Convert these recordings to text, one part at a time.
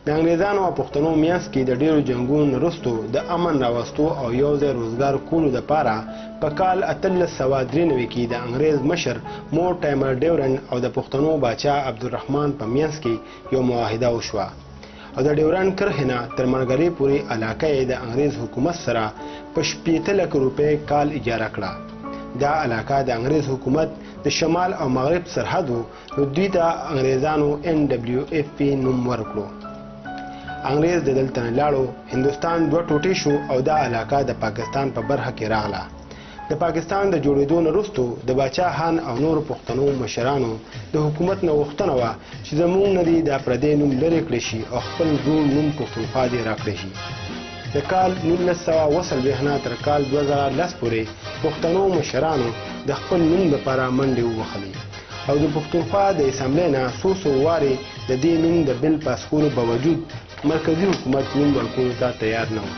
د انګریزانو او پښتنو میانځ کې د ډیرو جنګونو وروستو د امن راوستو او یو ځای روزګار کولو دپاره په کال 1893 کې د انګریز مشر مورټایمر ډیورن او د پښتنو باچا عبدالرحمن په میانځ کې یو معاهده وشوه او د ډیورن کرښې نه تر منګلي پورې علاقه یې د انګریز حکومت سره په 80 لک روپۍ کال اجاره کړه. دا علاقه د انګریز حکومت د شمال او مغرب سرحد و نو دوی ته انګریزانو NWFP نوم ورکړو. انګریز د دلته نه لاړو هندوستان دوه ټوټې شو او دا علاقه د پاکستان په برخه کې راغله. د پاکستان د جوړېدو نه وروستو د باچا خان او نورو پښتنو مشرانو د حکومت نه غوښتنه وه چې زموږ نه دې دا پردی نوم لرې کړی شي او خپل زوړ نوم پښتونخوا دې راکړی شي. د کال 1940 نه تر کال 2010 پورې پښتنو مشرانو د خپل نوم لپاره منډې ووهلې او د پښتونخوا د اسامبلۍ نه څو وارې د دې نوم د بل پاس کولو باوجود مرکزي حکومت نوم ورکولو ته تیار نه و.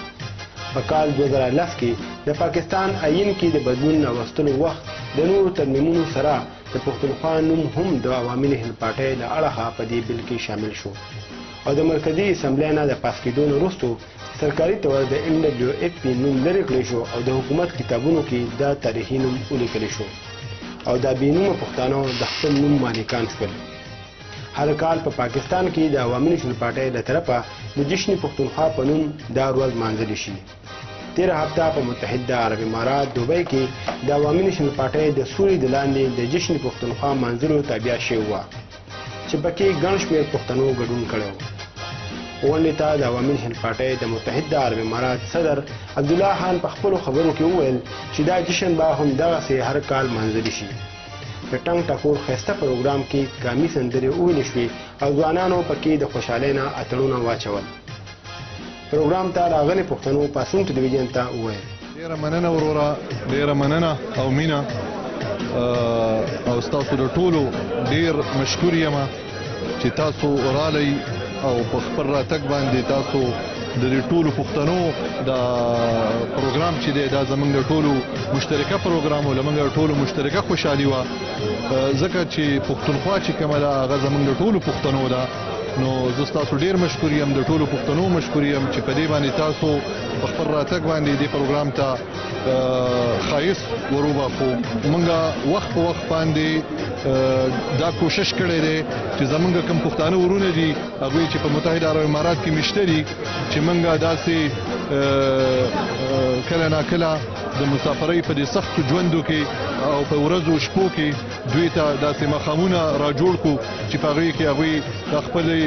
په کال 2010 کې د پاکستان آئین کې د بدلون راوستلو وخت د نورو ترمیمونو سره د پښتونخوا نوم هم د عوامي نهضت پارټۍ له اړخه په دې بل کې شامل شو او د مرکزي اسامبلۍ نه د پاس کېدو نه وروستو سرکاري طور د NWFP نوم لرې کړی شو او د حکومت کتابونو کې دا تاریخي نوم ولیکلی شو او دا بېنومه پښتانه د خپل نوم مالکان شول. هر کال په پاکستان کې د عوامي نهضت پارټۍ له طرفه د جشن پښتونخوا په نوم دا ورځ لمانځل شي. تیره هفته په متحده عرب امارات دوبۍ کې د عوامي نهضت پارټۍ د سوري د لاندې د جشن پښتونخوا منځلو تابع شوې وه چې پکې ګڼ شمېر پښتنو ګډون کړی و. غونډې ته د عوامي نهضت پارټۍ د متحده عرب امارات صدر عبدالله خان په خپلو خبرو کې وویل چې دا جشن به همدغسې هر کال منځلي شي. په ټنګ ټکور ښایسته پروګرام کې قامي سندرې وویلې شوې او ځوانانو پکې د خوشحالۍ نه اتڼونه واچول. پروګرام ته راغلي پښتنو پاسون ټلویزیون ته وویل ډېره مننه وروره، ډېره مننه او مینه او ستاسو د ټولو ډېر مشکور یم چې تاسو رالی او په خپل راتګ باندې تاسو د دې ټولو پښتنو د پروګرام چې دی دا زموږ د ټولو مشترکه پروګرام و زموږ د ټولو مشترکه خوشحالي وه ځکه چې پښتونخوا چې کومه ده هغه زموږ د ټولو پښتنو ده. نو زه ستاسو ډېر مشکور یم، د ټولو پښتنو مشکور یم چې په دې باندې تاسو په خپل راتګ باندې دې پروګرام ته ښایست وروبخو. موږ وخت په وخت باندې دا کوشش کړی دی چې زموږ کوم پښتانه ورونه دي هغوی چې په متحده عرب امارات کې مشته دي چې موږ داسې کله ناکله د مسافرۍ په دې سختو ژوندو کې او په ورځو شپو کې دوی ته داسې مقامونه را جوړ کړو چې په هغوی کې هغوی د خپلې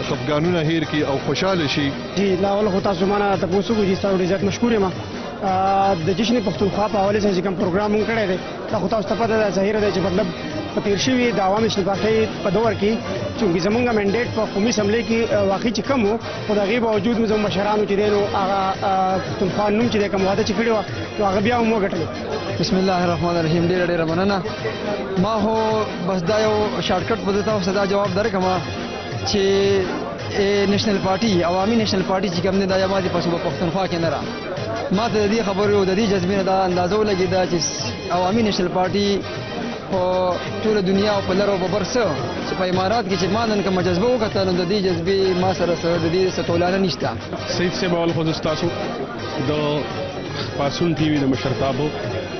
خفګانونه هیر کړي او خوشحاله شي. جی لا اول خو تاسو مانه تاسو کو جی تاسو ډېر زیات مشکور یم. د جشن پښتونخوا په حواله سره چې کوم پروګرام مونږ کړی دی دا خو تاسو ته پته ده ظاهر دی چې مطلب په تیر شوي د عوامي نهضت پارټۍ په دور کې چونکې زمونږ منډیټ په قومي اسمبلۍ کې واقعي چې کم و خو د هغې باوجود زموږ مشرانو چې دی نو هغه پښتونخوا نوم چې دی کوم واده چې کړې وه نو هغه بیا هم وګټلې. بسم الله الرحمن الرحیم. ډېره مننه. ما خو بس دا یو شارټکټ به زه تاسو دا جواب درکړم چې نېشنل پارټي عوامي نېشنل پارټي چې کوم دی دا یوازې په صوبه پښتونخوا کې نه ده. ما ته د دې خبرو د دې جذبې نه دا اندازه ولګېده چې عوامي نېشنل پارټي په ټوله دنیا او په لر او په بر څه چې په امارات کې چې ما نن کومه جذبه وکتله نو د دې جذبې ما سره د دې څه تولانه نشته. سید صاحب اول خو زه ستاسو د پاسون ټي وي د مشرتابو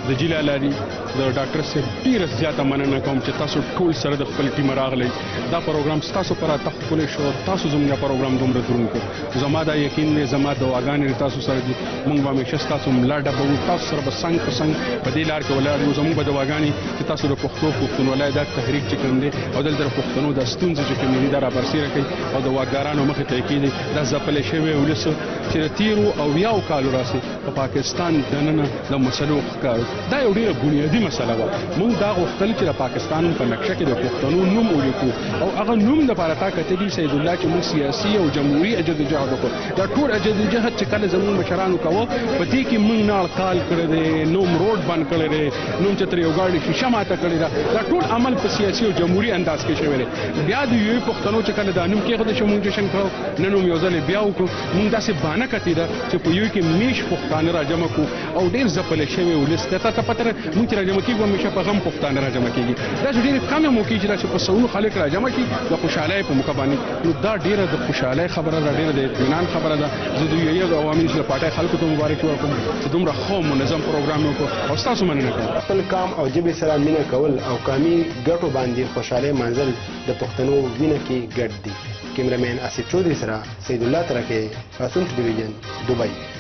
د جیلا لاري د ډاکټر صاحب ډېره زیاته مننه کوم چې تاسو ټول سره د خپل ټیم راغلی. دا پروګرام ستاسو پر راته ښکلی شو، تاسو زموږ پروګرام دومره دروند کړو. زما دا یقین دی زما دعاګانې تاسو سره دي، موږ به همیشه ستاسو ملا ډبوو، تاسو سره به څنګ په څنګ په دې لار کې ولاړ یو. زموږ به دعاګانې چې تاسو د پښتو پښتونولۍ دا تحریک چې کوم دی او دلته د پښتنو د ستونزې چې کومې دي دا رابرسېره کوي او د واکدارانو مخې ته یې کېږدي. دا ځپلی شوی ولس چې د تېرو اویاو کالو راسې په پاکستان دننه د مسلو ښکارو دا یو ډېره بنیادي مسله وه. موږ دا غوښتل چې د پاکستان په نقشه کې د پښتنو نوم ولیکو او هغه نوم دپاره تا کتلي سید الله چې موږ سیاسي او جمهوري جدوجهد وکړو. دا ټول جدوجهد چې کله زموږ مشرانو کوه په دې کې موږ نه اړکال کړی دی، نوم روډ بند کړی دی، نوم چې تر یو ګاډي شیشه ماته کړې ده. دا ټول عمل په سیاسي او جمهوري انداز کې شوی دی. بیا د یوې پښتنو چې کله دا نوم کېښودی شو موږ جشن کړو، نن هم یو ځل یې بیا وکړو. موږ داسې بانه کتې ده چې په یوې کې میش پښتانه را جمع کړو او ډېر ځپلی شوی ولس دی. تا ته پته ده موږ چې را راجمع کیږي همیشه په غم پښتانه راجمع کیږي دا چې ډېرې کمې موقعې چې دا چې په سلونو خلک راجمع کي د خوشحالۍ په موقع باندې نو دا ډېره د خوشحالۍ خبره ده ډېره د اطمینان خبره ده زه د یو عوامي نېشنل پارټۍ خلکو ته مبارکي ورکوم چې دومره ښه منظم پروګرام یې وکړو او ستاسو مننه کوم خپل قام او ژبې سره مینه کول او قامي ګټو باندې خوشحالۍ منزل د پښتنو وینه کې ګډ دي کیمرامین اسد چودھری سره سید الله ترکه پاسون ټلویزیون دبئی